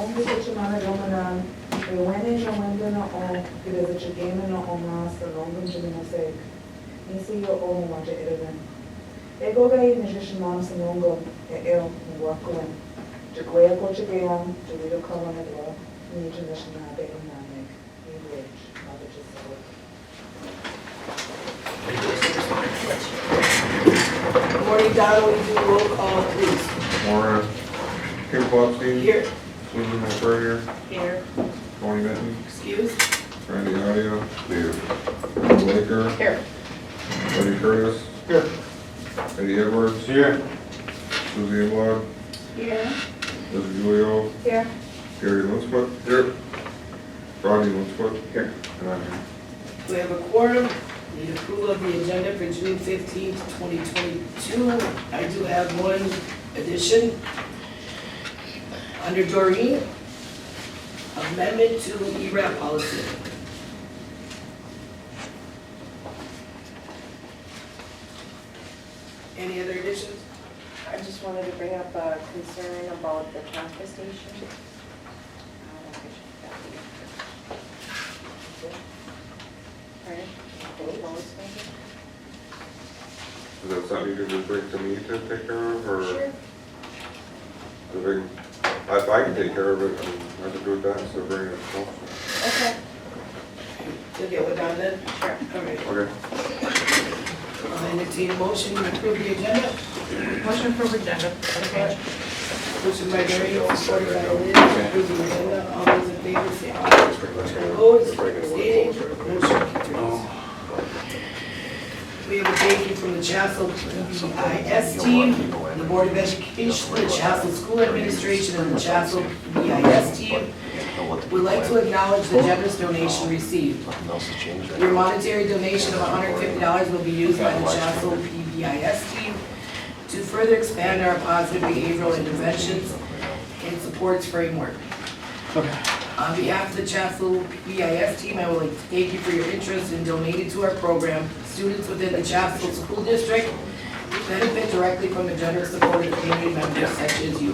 only such a man dominant, we went in and went in on, because it's a game in on master, London, to the mistake. You see your own want to even. They go guy in the Jishin Mons and Lungo, and work going. To go go to game, to read a cover on the door, need to mission to have it in Namek, need rich, not to just Good morning, Donna. Will you do roll call, please? Maura, Kim Plotstein. Here. Susan McBurger. Here. Tony Benton. Excuse? Randy Audio. Here. Bill Baker. Here. Buddy Curtis. Here. Eddie Edwards. Here. Susie Imlad. Here. Liz Julio. Here. Gary Linsfoot. Here. Rodney Linsfoot. Here. And I'm here. We have a quorum. Need approval of the agenda for June 15th, 2022. I do have one addition. Under Doreen, amendment to ERAP policy. Any other additions? I just wanted to bring up a concern about the transfer station. I don't know if I should have that. Pardon? Any votes, maybe? Is that something you can just bring to me to take care of, or? Sure. If I can take care of it, I can do it that, so bring it home. Okay. You'll get with Don then? Sure. All right. Okay. I'll entertain a motion to approve the agenda. Motion for agenda. Okay. Motion by Gary, supported by Liz, to approve the agenda. All those in favor say aye. Opposed, abstaining, motion carries. We have a thank you from the Chassel BIS team, the Board of Education, the Chassel School Administration, and the Chassel BIS team. We'd like to acknowledge the generous donation received. Your monetary donation of $150 will be used by the Chassel PBIS team to further expand our positive behavioral interventions and supports framework. On behalf of the Chassel PBIS team, I would like to thank you for your interest in donating to our program. Students within the Chassel School District benefit directly from the generous support of community members such as you.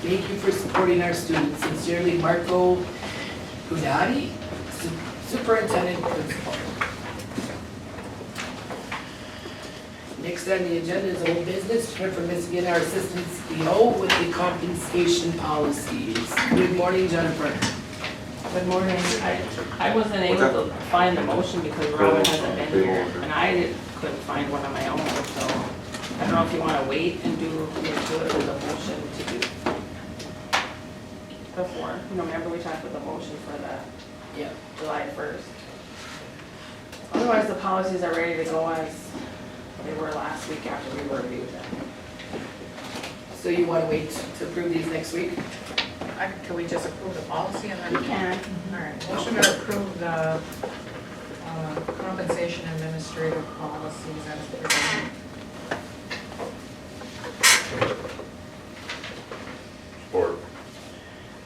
Thank you for supporting our students. Sincerely, Marco Gudati, Superintendent Principal. Next on the agenda is old business. Hear from Ms. Gill, our Assistant CEO, with the compensation policies. Good morning, Jennifer. Good morning. I wasn't able to find the motion because Robin hasn't been here, and I couldn't find one on my own, so I don't know if you want to wait and do the motion to do before. You know, remember we talked about the motion for the July 1st. Otherwise, the policies are ready to go as they were last week after we reviewed them. So you want to wait to approve these next week? Can we just approve the policy and then? You can. All right, motion to approve the compensation administrative policies as presented. Support.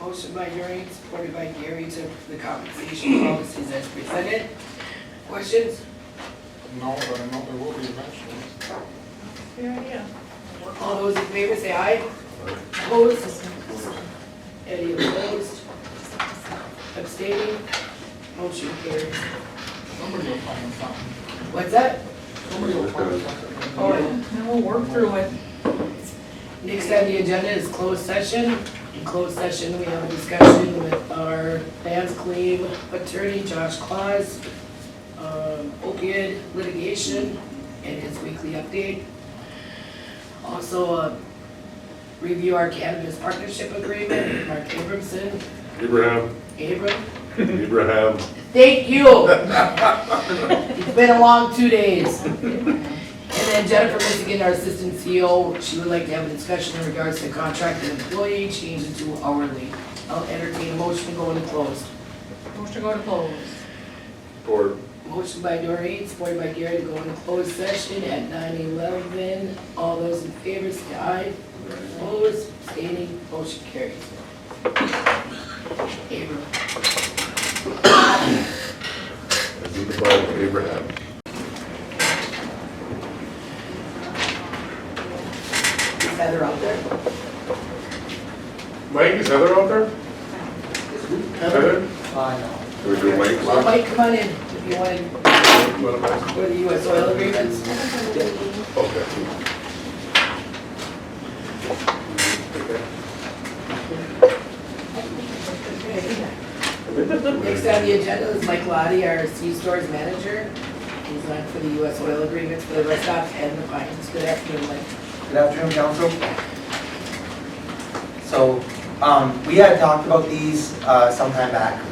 Motion by Doreen, supported by Gary to approve the compensation policies as presented. Questions? No, but I know there will be eventually. Good idea. All those in favor say aye. Opposed? Any opposed? Abstaining? Motion carries. Somebody will find something. What's that? Somebody will find something. Oh, And we'll work through it. next on the agenda is closed session. In closed session, we have a discussion with our Vance claim attorney, Josh Claus, opioid litigation, and his weekly update. Also, review our cannabis partnership agreement with Mark Abramson. Abraham. Abraham. Thank you. It's been a long 2 days. And then Jennifer Michigan, our assistant CEO, she would like to have a discussion in regards to contracted employee change it to hourly. I'll entertain a motion to go into closed. Motion to go to close. Support. Motion by Doreen, supported by Gary to go into closed session at 9:11. All those in favor say aye. Opposed, abstaining, motion carries. Abraham. Abraham. Is Heather out there? Mike, is Heather out there? Heather? Do we do Mike? Well, Mike, come on in if you want to What am I? go to the US oil agreements. Okay. Next on the agenda is Mike Lottie, our C-Stores manager. He's on for the US oil agreements for the rest stop and the fines. Good afternoon, Mike. Good afternoon, council. So, we had talked about these sometime back.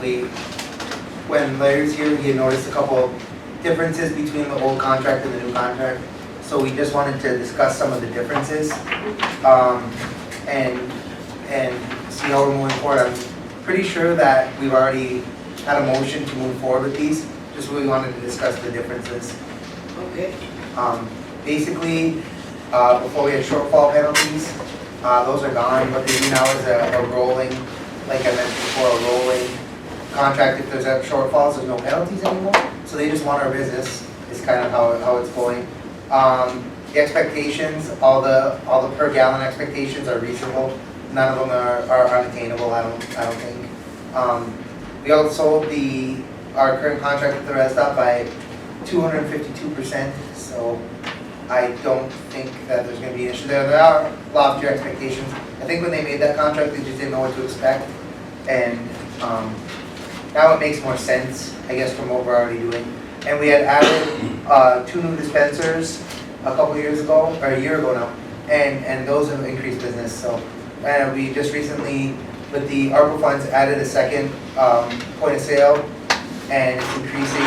When Larry's here, he had noticed a couple differences between the old contract and the new contract. So we just wanted to discuss some of the differences and see how we're moving forward. I'm pretty sure that we've already had a motion to move forward with these. Just really wanted to discuss the differences. Okay. Basically, before we had shortfall penalties, those are gone. What they do now is a rolling, like I mentioned before, a rolling contract. If there's shortfalls, there's no penalties anymore. So they just want our business, is kind of how it's going. The expectations, all the per gallon expectations are reasonable. None of them are unattainable, I don't think. We outsold our current contract with the rest stop by 252%, so I don't think that there's going to be an issue there. There are loftier expectations. I think when they made that contract, they just didn't know what to expect, and now it makes more sense, I guess, from what we're already doing. And we had added 2 new dispensers a couple years ago, or a year ago now, and those have increased business. So we just recently, with the ARPA funds, added a second point of sale, and it's increasing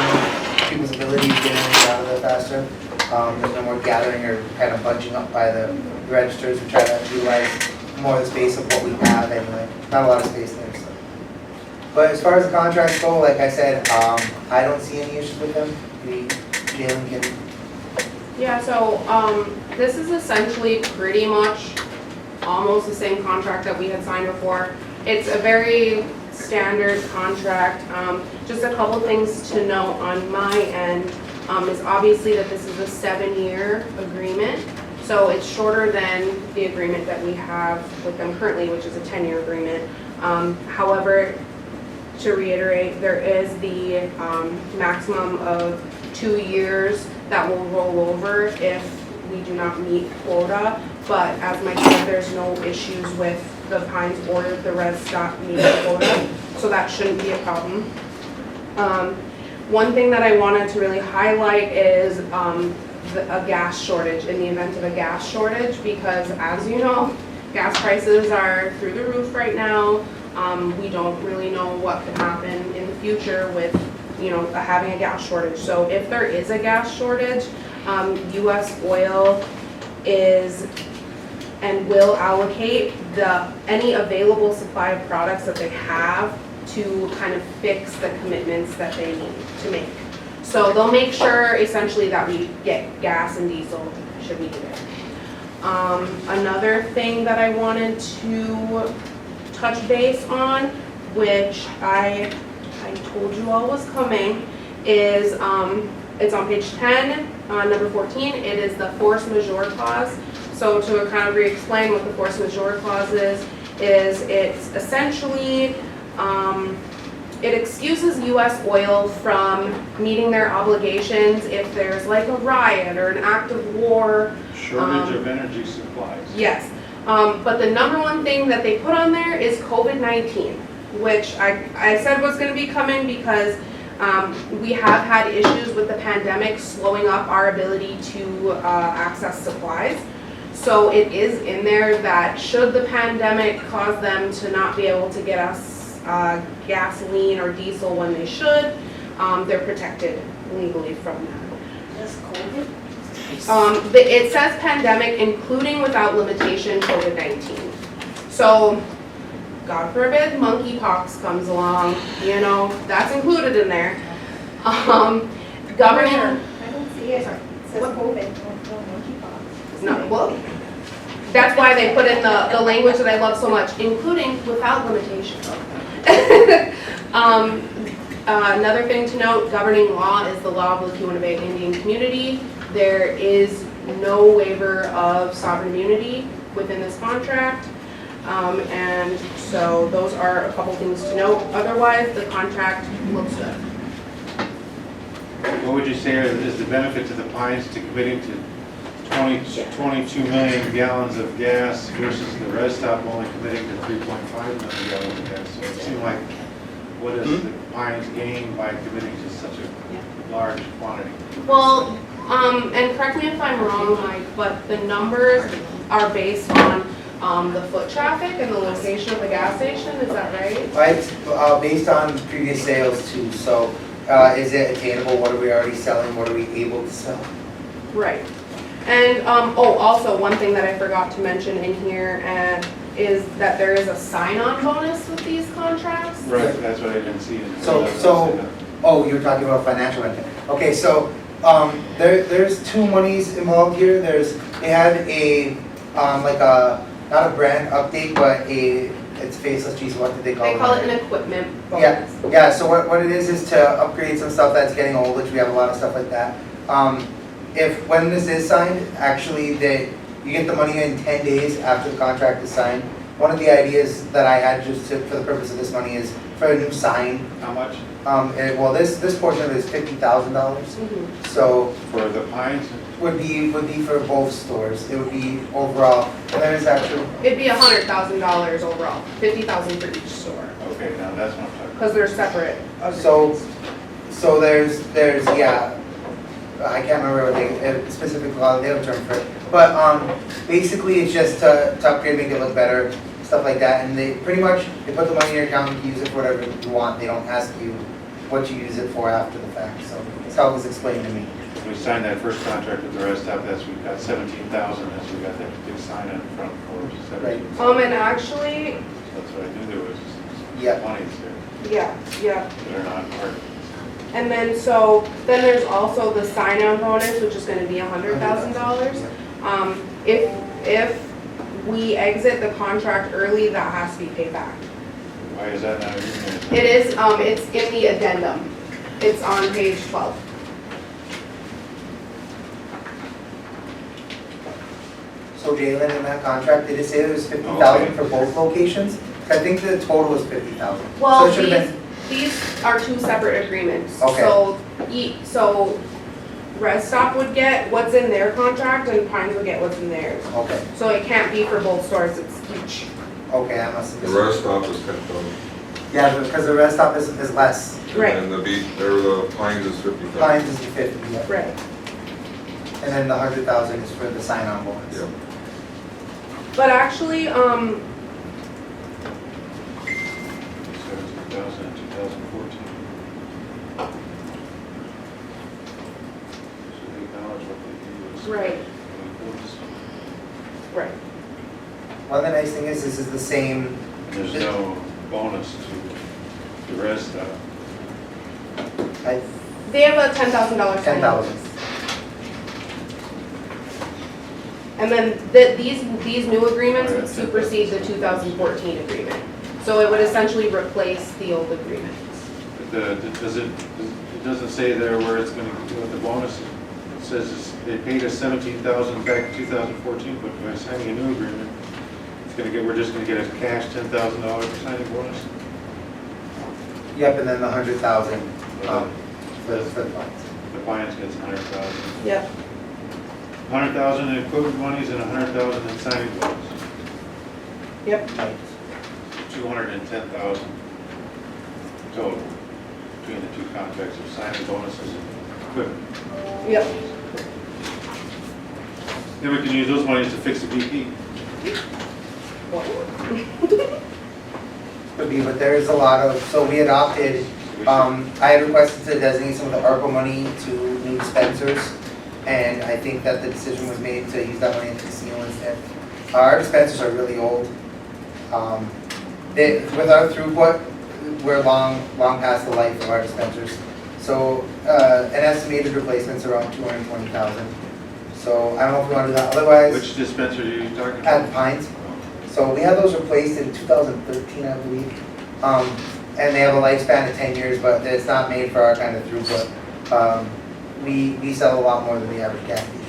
people's ability to get in and out of there faster. There's no more gathering or kind of bunching up by the registers. We try to utilize more of the space of what we have anyway. Not a lot of space there. So. But as far as the contracts go, like I said, I don't see any issues with them. Jalen can. Yeah, so this is essentially pretty much almost the same contract that we had signed before. It's a very standard contract. Just a couple things to note on my end is obviously that this is a 7-year agreement. So it's shorter than the agreement that we have with them currently, which is a 10-year agreement. However, to reiterate, there is the maximum of 2 years that will roll over if we do not meet quota. But as Mike said, there's no issues with the Pines or the Res Stop meeting quota, so that shouldn't be a problem. One thing that I wanted to really highlight is a gas shortage, in the event of a gas shortage, because as you know, gas prices are through the roof right now. We don't really know what could happen in the future with, having a gas shortage. So if there is a gas shortage, US Oil is and will allocate any available supply of products that they have to kind of fix the commitments that they need to make. So they'll make sure essentially that we get gas and diesel should we need it. Another thing that I wanted to touch base on, which I told you all was coming, is it's on page 10, number 14. It is the force majeure clause. So to kind of re-explain what the force majeure clause is it's essentially, it excuses US Oil from meeting their obligations if there's like a riot or an act of war. Shortage of energy supplies. Yes, but the number one thing that they put on there is COVID-19, which I said was going to be coming because we have had issues with the pandemic slowing up our ability to access supplies. So it is in there that should the pandemic cause them to not be able to get us gasoline or diesel when they should, they're protected legally from that. Just COVID? It says pandemic, including without limitation COVID-19. So, God forbid monkeypox comes along, that's included in there. Governing. I don't see it. It says COVID, no monkeypox. No, well, that's why they put in the language that I love so much, including without limitation. Another thing to note, governing law is the law of the Keweenaw Bay Indian Community. There is no waiver of sovereign immunity within this contract. And so those are a couple things to note. Otherwise, the contract looks good. What would you say is the benefit to the Pines to committing to 22 million gallons of gas versus the rest stop only committing to 3.5 million gallons of gas? So it seemed like, what does the Pines gain by committing to such a large quantity? Well, and correct me if I'm wrong, Mike, but the numbers are based on the foot traffic and the location of the gas station, is that right? It's based on previous sales too, so is it attainable, what are we already selling, what are we able to sell? Right. And, also, one thing that I forgot to mention in here is that there is a sign-on bonus with these contracts. Right, that's what I didn't see. Oh, you were talking about financial benefit. Okay, so there's two monies involved here. They had a, like a, not a brand update, but it's faceless, geez, what did they call it? They call it an equipment bonus. Yeah, so what it is to upgrade some stuff that's getting old, which we have a lot of stuff like that. When this is signed, actually, you get the money in 10 days after the contract is signed. One of the ideas that I had for the purpose of this money is for a new sign. How much? Well, this portion of it is $50,000. So For the Pines? would be for both stores. It would be overall, and there is actually, It'd be $100,000 overall, $50,000 for each store, Okay, now that's what I'm talking about. because they're separate. so there's yeah, I can't remember what they specifically call it, they have a term for it. But basically it's just to upgrade, make it look better, stuff like that. And they pretty much, they put the money in your account, you can use it for whatever you want. They don't ask you what you use it for after the fact. So that's how it was explained to me. We signed that first contract with the rest stop, we've got 17,000, as we got that big sign in front for 17,000. And actually, That's what I knew there was Yeah. monies there. yeah. They're not part. And then, then there's also the sign-on bonus, which is gonna be $100,000. If we exit the contract early, that has to be paid back. Why is that not in there? It is, it's in the addendum. It's on page 12. So Jalen, in that contract, did it say there was 50,000 for both locations? I think the total was 50,000. Well, So it should have been, these are two separate agreements. Okay. So Rest Stop would get what's in their contract and Pines would get what's in theirs. okay, So it can't be for both stores, it's each. okay, I must have The missed. rest stop is 10,000. Yeah, because the rest stop is less. Right. And the Pines is 50,000. Pines is the 50, yeah. Right. And then the 100,000 is for the sign-on bonus. Yep. But actually, 17,000 in 2014. So they acknowledge what they do. Right. Right. One of the nice things is this is the same, There's no bonus to the rest stop. They have a $10,000 sign-on 10,000. bonus. And then these new agreements would supersede the 2014 agreement. So it would essentially replace the old agreements. It doesn't say there where it's going to go, the bonus, it says they paid us 17,000 back in 2014, but by signing a new agreement, we're just going to get a cash $10,000 for signing bonus? Yep, and then the 100,000 for the Pines. The Pines gets 100,000. Yep. 100,000 in equipment monies and 100,000 in signing bonus. Yep. 210,000 total between the two contracts of signing bonuses and equipment. Yep. Then we can use those monies to fix the BP. Could be, but there is a lot of, so we adopted, I had requested to designate some of the ARPA money to new dispensers. And I think that the decision was made to use that money into casino instead. Our dispensers are really old. With our throughput, we're long past the life of our dispensers. So an estimated replacement's around 220,000. So I don't know if we want to do that. Otherwise, Which dispenser are you talking about? at Pines. So we had those replaced in 2013, I believe. And they have a lifespan of 10 years, but it's not made for our kind of throughput. We sell a lot more than the average gas station.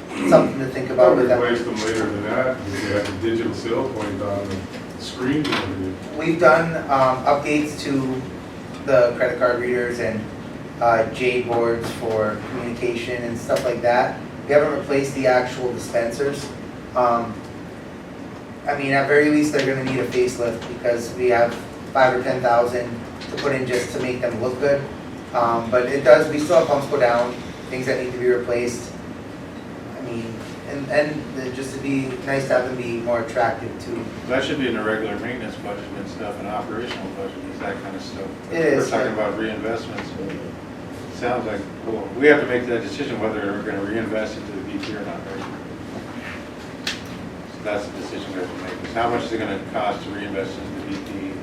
So. something to think about with Replace them. them later than that, you have the digital sale point on the screen. We've done updates to the credit card readers and J boards for communication and stuff like that. We haven't replaced the actual dispensers. I mean, at very least, they're gonna need a facelift because we have 5,000 or 10,000 to put in just to make them look good. But it does, we still have pumps go down, things that need to be replaced. I mean, and just to be nice to have them be more attractive too. That should be in the regular maintenance budget and stuff, and operational budget, is that kind of stuff. It is, We're talking yeah. about reinvestments. It sounds like, well, we have to make that decision whether we're gonna reinvest into the BP or not, right? So that's the decision we have to make, is how much is it gonna cost to reinvest into the BP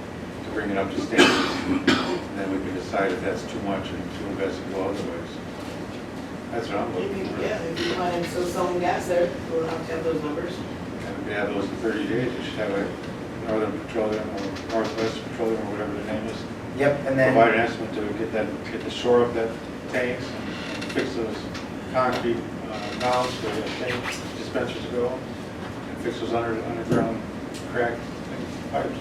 to bring it up to standards? And then we can decide if that's too much and to invest it well otherwise. That's what I'm looking for. Yeah, if you want to still selling gas there, we'll have to have those numbers. And if we have those in 30 days, we should have a Northern Petroleum or Northwest Petroleum or whatever the name is. Yep, and then. Provide an estimate to get the shore of that tanks and fix those concrete mounds where the tank dispensers go, and fix those underground cracked pipes.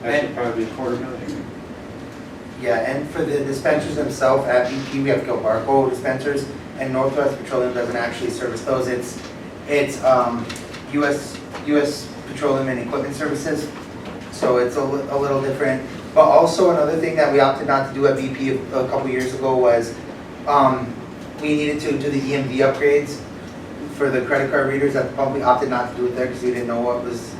That should probably be $250,000. Yeah, and for the dispensers themselves at BP, we have Gilbarco dispensers, and Northwest Petroleum doesn't actually service those. It's US Petroleum and Equipment Services, so it's a little different. But also another thing that we opted not to do at BP a couple years ago was we needed to do the EMV upgrades for the credit card readers at the pump. We opted not to do it there because we didn't know what was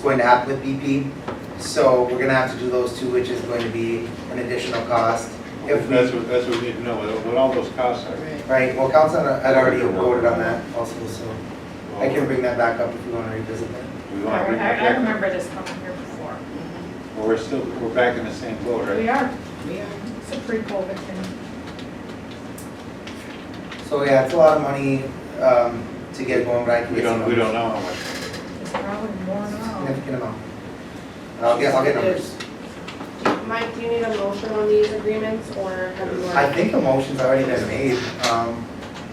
going to happen with BP. So we're gonna have to do those two, which is going to be an additional cost. If we, That's what we need to know, what all those costs are. right, well, council had already voted on that also, so I can bring that back up if you wanna revisit that. We want to bring that I back. remember this coming here before. Well, we're back in the same boat, right? We are, We are. it's a pre-COVID thing. So yeah, it's a lot of money to get going, but I can We get some don't numbers. know how much. It's probably more now. Significant amount. And I'll get numbers. Mike, do you need a motion on these agreements, or have you? I think a motion's already been made.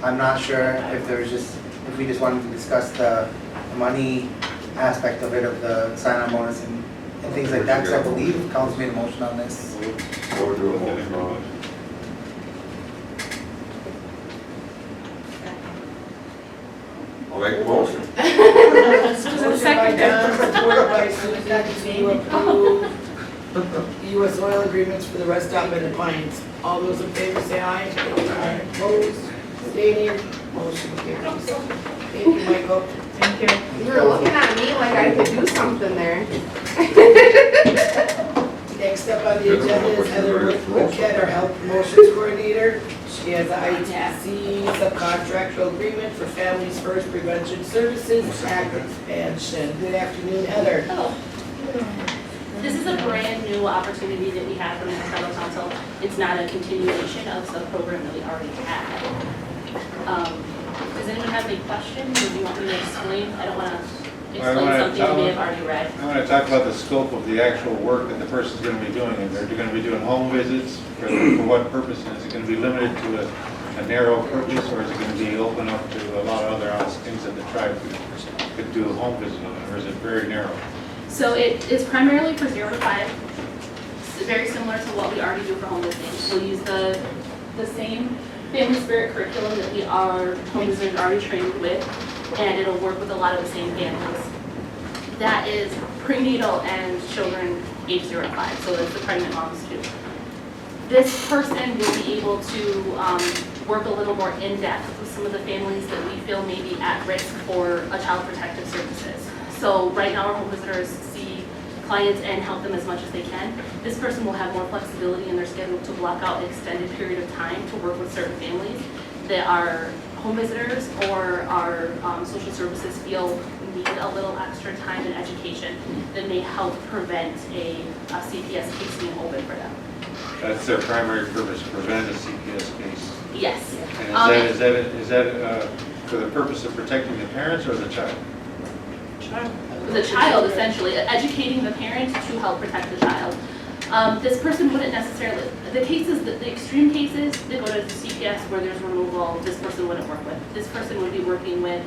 I'm not sure if we just wanted to discuss the money aspect of it, of the sign-on bonus and things like that, because I believe council made a motion on this. Or do a motion on it. I'll make a motion. Motion by Don, supported by Susan, to approve US oil agreements for the rest stop and appliance. All those in favor say aye. Aye. Opposed, abstaining, motion carries. Thank you, Michael. Thank you. You were looking at me like I could do something there. Next up on the agenda is Heather Woodhead, our health promotions coordinator. She has a ITC subcontractual agreement for Families First Prevention Services Act expansion. Good afternoon, Heather. Hello. This is a brand new opportunity that we have from the federal council. It's not a continuation of the program that we already had. Does anyone have any questions, or do you want me to explain? I don't want to explain something you may have already read. I want to talk about the scope of the actual work that the person's going to be doing. And they're going to be doing home visits. For what purpose? And is it going to be limited to a narrow purpose, or is it going to be open up to a lot of other things that the tribe could do a home visit on, or is it very narrow? So it is primarily for 0 to 5. It's very similar to what we already do for home visits. We'll use the same family spirit curriculum that our home visitors are already trained with, and it'll work with a lot of the same families. That is prenatal and children age 0 to 5, so that's the pregnant moms too. This person will be able to work a little more in-depth with some of the families that we feel may be at risk for a child protective services. So right now our home visitors see clients and help them as much as they can. This person will have more flexibility in their schedule to block out an extended period of time to work with certain families that our home visitors or our social services feel need a little extra time and education that may help prevent a CPS case being open for them. That's their primary purpose, prevent a CPS case. Yes. And is that for the purpose of protecting the parents or the child? The child, essentially, educating the parent to help protect the child. This person wouldn't necessarily, the extreme cases that go to CPS where there's removal, this person wouldn't work with. This person would be working with